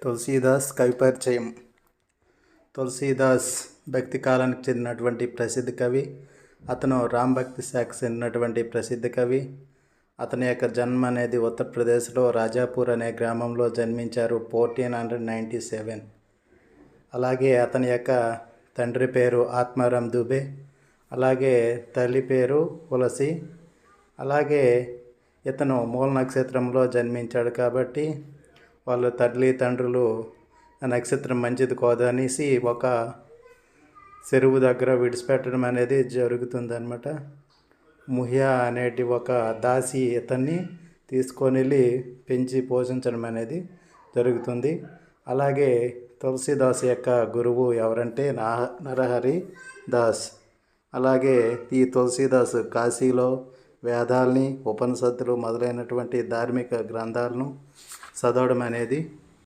తులసీదాస్ కవి పరిచయం. తులసీదాస్ భక్తి కాలానికి చెందినటువంటి ప్రసిద్ధ కవి. అతను రామ్ భక్తి శాఖకు చెందినటువంటి ప్రసిద్ధ కవి. అతని యొక్క జన్మ అనేది ఉత్తరప్రదేశ్లో రాజాపూర్ అనే గ్రామంలో జన్మించారు 1497. అలాగే అతని యొక్క తండ్రి పేరు ఆత్మారాం దుబే, అలాగే తల్లి పేరు తులసి. అలాగే ఇతను మూల నక్షత్రంలో జన్మించాడు కాబట్టి వాళ్ళ తల్లిదండ్రులు ఆ నక్షత్రం మంచిది కాదనేసి ఒక చెరువు దగ్గర విడిచిపెట్టడం అనేది జరుగుతుందన్నమాట. ముహియా అనేటి ఒక దాసి ఇతన్ని తీసుకొని వెళ్ళి పెంచి పోషించడం అనేది జరుగుతుంది. అలాగే తులసీదాస్ యొక్క గురువు ఎవరంటే నరహరి దాస్. అలాగే ఈ తులసీదాస్ కాశీలో వేదాల్ని, ఉపనిషత్తులు మొదలైనటువంటి ధార్మిక గ్రంథాలను చదవడం అనేది